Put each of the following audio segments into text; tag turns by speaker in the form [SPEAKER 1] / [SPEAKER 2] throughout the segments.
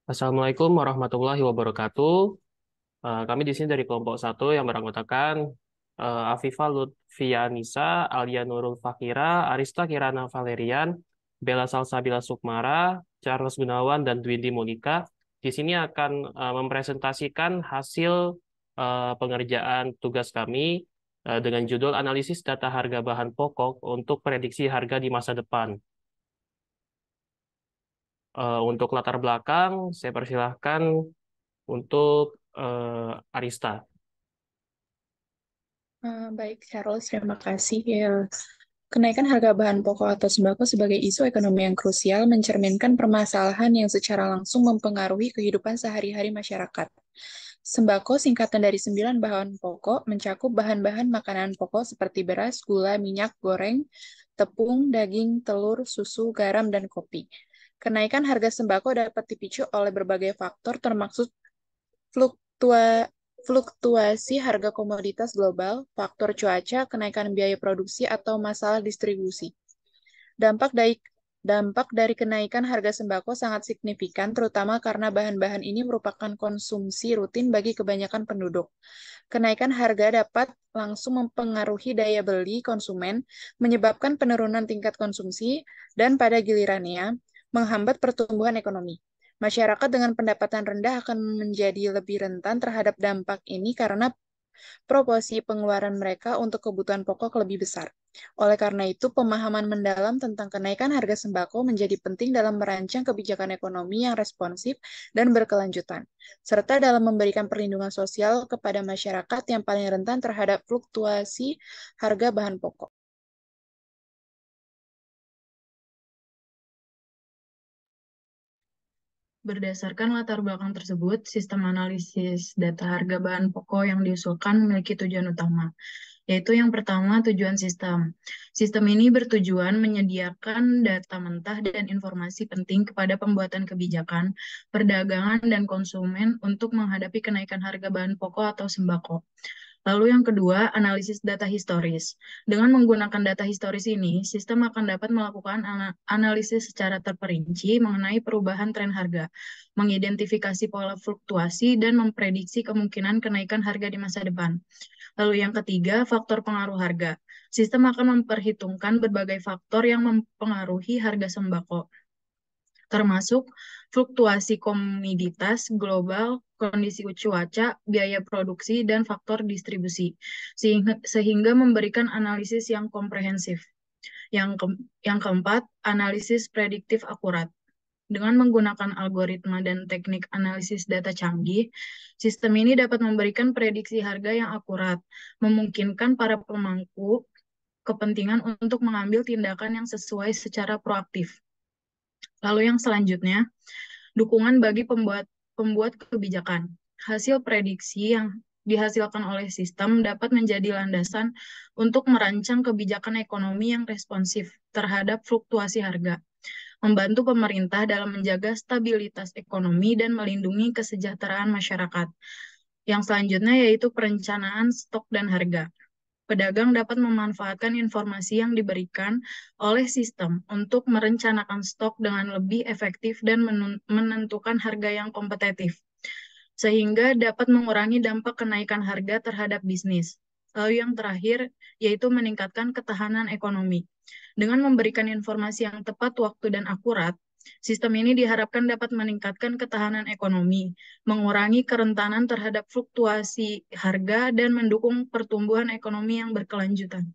[SPEAKER 1] Assalamualaikum warahmatullahi wabarakatuh. Kami di sini dari kelompok satu yang beranggotakan Afifah Lutfianisa, Alia Nurul Fakira, Arista Kirana Valerian, Bella Salsabila Sukmara, Charles Gunawan, dan Dwindi Monika. Di sini akan mempresentasikan hasil pengerjaan tugas kami dengan judul Analisis Data Harga Bahan Pokok untuk Prediksi Harga di Masa Depan. Untuk latar belakang, saya persilahkan untuk Arista.
[SPEAKER 2] Baik, Charles, terima kasih. Ya, kenaikan harga bahan pokok atau sembako sebagai isu ekonomi yang krusial mencerminkan permasalahan yang secara langsung mempengaruhi kehidupan sehari-hari masyarakat. Sembako, singkatan dari 9 bahan pokok, mencakup bahan-bahan makanan pokok seperti beras, gula, minyak goreng, tepung, daging, telur, susu, garam, dan kopi. Kenaikan harga sembako dapat dipicu oleh berbagai faktor termasuk fluktua- fluktuasi harga komoditas global, faktor cuaca, kenaikan biaya produksi, atau masalah distribusi. Dampak dari Dampak dari kenaikan harga sembako sangat signifikan, terutama karena bahan-bahan ini merupakan konsumsi rutin bagi kebanyakan penduduk. Kenaikan harga dapat langsung mempengaruhi daya beli konsumen, menyebabkan penurunan tingkat konsumsi, dan pada gilirannya menghambat pertumbuhan ekonomi. Masyarakat dengan pendapatan rendah akan menjadi lebih rentan terhadap dampak ini karena proporsi pengeluaran mereka untuk kebutuhan pokok lebih besar. Oleh karena itu, pemahaman mendalam tentang kenaikan harga sembako menjadi penting dalam merancang kebijakan ekonomi yang responsif dan berkelanjutan, serta dalam memberikan perlindungan sosial kepada masyarakat yang paling rentan terhadap fluktuasi harga bahan pokok.
[SPEAKER 3] Berdasarkan latar belakang tersebut, sistem analisis data harga bahan pokok yang diusulkan memiliki tujuan utama, yaitu yang pertama, tujuan sistem. Sistem ini bertujuan menyediakan data mentah dan informasi penting kepada pembuatan kebijakan, perdagangan, dan konsumen untuk menghadapi kenaikan harga bahan pokok atau sembako. Lalu yang kedua, analisis data historis. Dengan menggunakan data historis ini, sistem akan dapat melakukan analisis secara terperinci mengenai perubahan tren harga, mengidentifikasi pola fluktuasi, dan memprediksi kemungkinan kenaikan harga di masa depan. Lalu yang ketiga, faktor pengaruh harga. Sistem akan memperhitungkan berbagai faktor yang mempengaruhi harga sembako, termasuk fluktuasi komoditas global, kondisi cuaca, biaya produksi, dan faktor distribusi, sehingga memberikan analisis yang komprehensif. Yang keempat, analisis prediktif akurat. Dengan menggunakan algoritma dan teknik analisis data canggih, sistem ini dapat memberikan prediksi harga yang akurat, memungkinkan para pemangku kepentingan untuk mengambil tindakan yang sesuai secara proaktif. Lalu yang selanjutnya, dukungan bagi pembuat kebijakan. Hasil prediksi yang dihasilkan oleh sistem dapat menjadi landasan untuk merancang kebijakan ekonomi yang responsif terhadap fluktuasi harga, membantu pemerintah dalam menjaga stabilitas ekonomi dan melindungi kesejahteraan masyarakat. Yang selanjutnya yaitu perencanaan stok dan harga. Pedagang dapat memanfaatkan informasi yang diberikan oleh sistem untuk merencanakan stok dengan lebih efektif dan menentukan harga yang kompetitif, sehingga dapat mengurangi dampak kenaikan harga terhadap bisnis. Lalu yang terakhir, yaitu meningkatkan ketahanan ekonomi. Dengan memberikan informasi yang tepat waktu dan akurat, sistem ini diharapkan dapat meningkatkan ketahanan ekonomi, mengurangi kerentanan terhadap fluktuasi harga, dan mendukung pertumbuhan ekonomi yang berkelanjutan.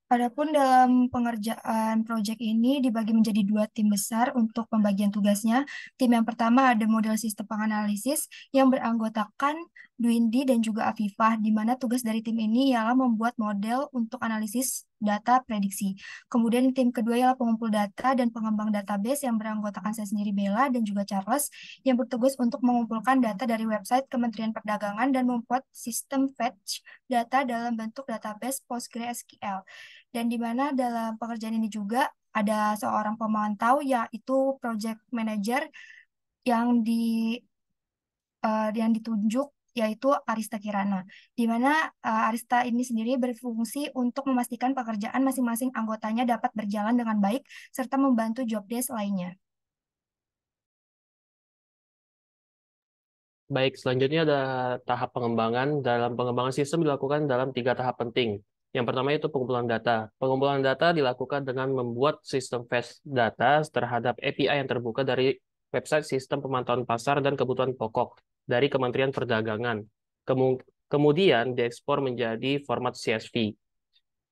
[SPEAKER 4] Adapun dalam pengerjaan proyek ini dibagi menjadi dua tim besar untuk pembagian tugasnya. Tim yang pertama ada model sistem penganalisis yang beranggotakan Dwindi dan juga Afifah, di mana tugas dari tim ini ialah membuat model untuk analisis data prediksi. Kemudian tim kedua ialah pengumpul data dan pengembang database yang beranggotakan saya sendiri Bella dan juga Charles yang bertugas untuk mengumpulkan data dari website Kementerian Perdagangan dan membuat sistem fetch data dalam bentuk database PostgreSQL. Dan di mana dalam pekerjaan ini juga ada seorang pemantau yaitu project manager yang di yang ditunjuk yaitu Arista Kirana, di mana Arista ini sendiri berfungsi untuk memastikan pekerjaan masing-masing anggotanya dapat berjalan dengan baik serta membantu job desk lainnya.
[SPEAKER 1] Baik, selanjutnya ada tahap pengembangan. Dalam pengembangan sistem dilakukan dalam 3 tahap penting. Yang pertama itu pengumpulan data. Pengumpulan data dilakukan dengan membuat sistem fetch data terhadap API yang terbuka dari website sistem pemantauan pasar dan kebutuhan pokok dari Kementerian Perdagangan. Kemudian diekspor menjadi format CSV.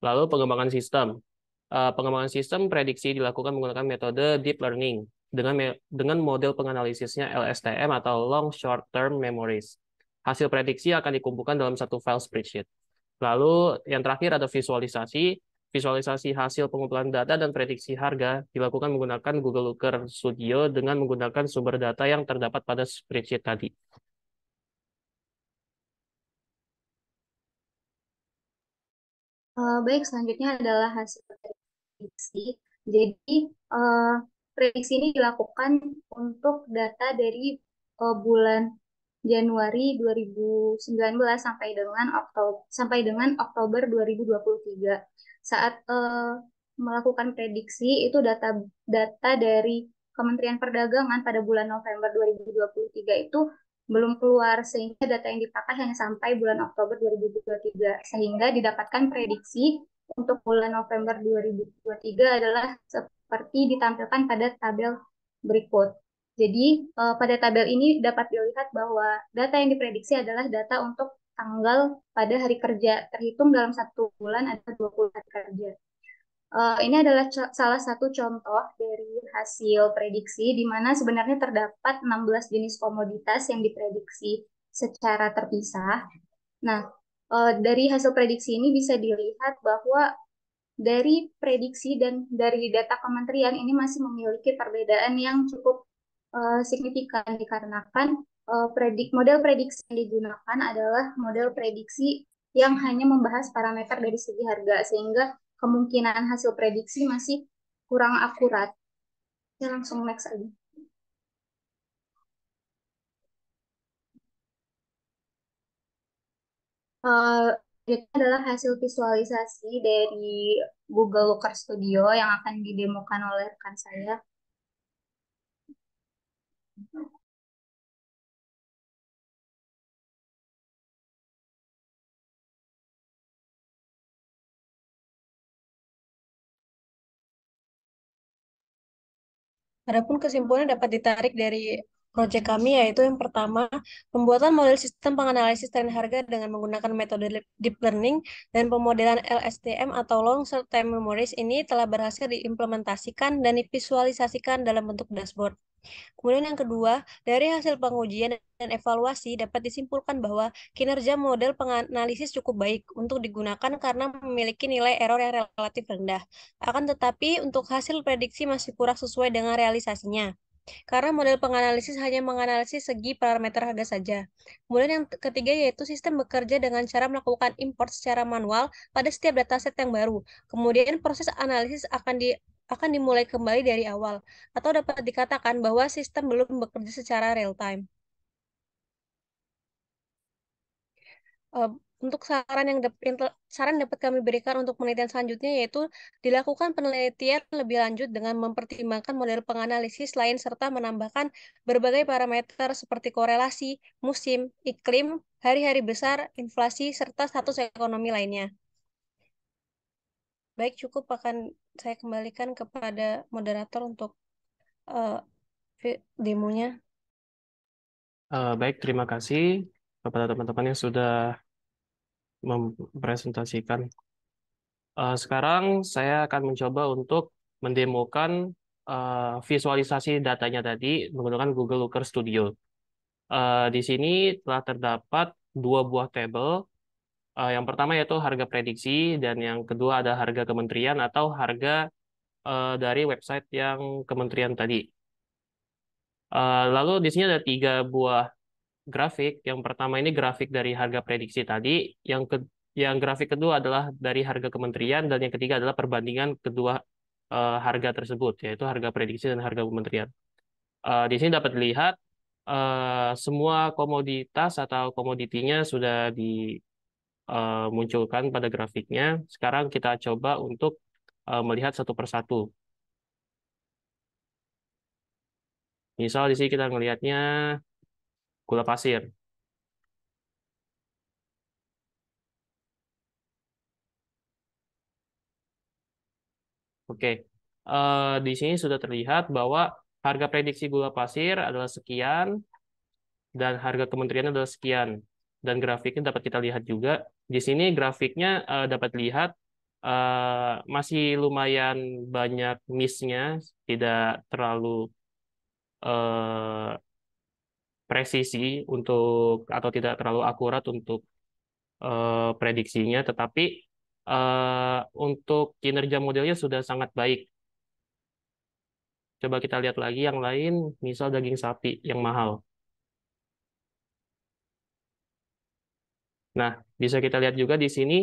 [SPEAKER 1] Lalu pengembangan sistem. Pengembangan sistem prediksi dilakukan menggunakan metode deep learning dengan model penganalisisnya LSTM atau Long Short Term Memories. Hasil prediksi akan dikumpulkan dalam satu file spreadsheet. Lalu yang terakhir ada visualisasi. Visualisasi hasil pengumpulan data dan prediksi harga dilakukan menggunakan Google Looker Studio dengan menggunakan sumber data yang terdapat pada spreadsheet tadi.
[SPEAKER 5] Baik, selanjutnya adalah hasil prediksi. Jadi, prediksi ini dilakukan untuk data dari bulan Januari 2019 sampai dengan Oktober 2023. Saat melakukan prediksi itu data dari Kementerian Perdagangan pada bulan November 2023 itu belum keluar, sehingga data yang dipakai hanya sampai bulan Oktober 2023, sehingga didapatkan prediksi untuk bulan November 2023 adalah seperti ditampilkan pada tabel berikut. Jadi pada tabel ini dapat dilihat bahwa data yang diprediksi adalah data untuk tanggal pada hari kerja, terhitung dalam satu bulan ada 20 hari kerja. Ini adalah salah satu contoh dari hasil prediksi, di mana sebenarnya terdapat 16 jenis komoditas yang diprediksi secara terpisah. Nah, dari hasil prediksi ini bisa dilihat bahwa dari prediksi dan dari data kementerian ini masih memiliki perbedaan yang cukup signifikan, dikarenakan model prediksi yang digunakan adalah model prediksi yang hanya membahas parameter dari segi harga, sehingga kemungkinan hasil prediksi masih kurang akurat. Saya langsung next aja. Ini adalah hasil visualisasi dari Google Looker Studio yang akan didemokan oleh rekan saya.
[SPEAKER 6] Adapun kesimpulan dapat ditarik dari proyek kami, yaitu yang pertama, pembuatan model sistem penganalisis tren harga dengan menggunakan metode deep learning dan pemodelan LSTM atau long short term memories ini telah berhasil diimplementasikan dan divisualisasikan dalam bentuk dashboard. Kemudian yang kedua, dari hasil pengujian dan evaluasi dapat disimpulkan bahwa kinerja model penganalisis cukup baik untuk digunakan karena memiliki nilai error yang relatif rendah. Akan tetapi, untuk hasil prediksi masih kurang sesuai dengan realisasinya. Karena model penganalisis hanya menganalisis segi parameter harga saja. Kemudian yang ketiga yaitu sistem bekerja dengan cara melakukan import secara manual pada setiap dataset yang baru. Kemudian proses analisis akan dimulai kembali dari awal, atau dapat dikatakan bahwa sistem belum bekerja secara real time. Untuk saran dapat kami berikan untuk penelitian selanjutnya yaitu dilakukan penelitian lebih lanjut dengan mempertimbangkan model penganalisis lain serta menambahkan berbagai parameter seperti korelasi, musim, iklim, hari-hari besar, inflasi, serta status ekonomi lainnya. Baik, cukup akan saya kembalikan kepada moderator untuk demonya.
[SPEAKER 1] Baik, terima kasih kepada teman-teman yang sudah mempresentasikan. Sekarang saya akan mencoba untuk mendemokan visualisasi datanya tadi menggunakan Google Looker Studio. Di sini telah terdapat 2 buah tabel. Yang pertama yaitu harga prediksi dan yang kedua ada harga kementerian atau harga dari website yang kementerian tadi. Lalu di sini ada 3 buah grafik. Yang pertama ini grafik dari harga prediksi tadi, yang grafik kedua adalah dari harga kementerian, dan yang ketiga adalah perbandingan kedua harga tersebut, yaitu harga prediksi dan harga kementerian. Di sini dapat dilihat semua komoditas atau komoditinya sudah dimunculkan pada grafiknya. Sekarang kita coba untuk melihat satu persatu. Misal di sini kita ngelihatnya gula pasir. Oke, di sini sudah terlihat bahwa harga prediksi gula pasir adalah sekian dan harga kementerian adalah sekian. Dan grafiknya dapat kita lihat juga. Di sini grafiknya dapat lihat masih lumayan banyak miss-nya, tidak terlalu eh, presisi untuk atau tidak terlalu akurat untuk prediksinya, tetapi untuk kinerja modelnya sudah sangat baik. Coba kita lihat lagi yang lain, misal daging sapi yang mahal. Nah, bisa kita lihat juga di sini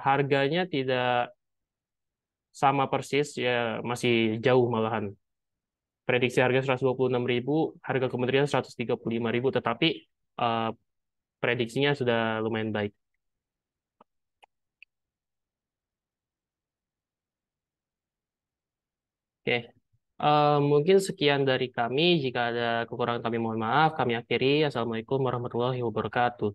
[SPEAKER 1] harganya tidak sama persis, ya masih jauh malahan. Prediksi harga 126.000, harga kementerian 135.000, tetapi eh, prediksinya sudah lumayan baik. Oke, mungkin sekian dari kami. Jika ada kekurangan kami mohon maaf. Kami akhiri. Assalamualaikum warahmatullahi wabarakatuh.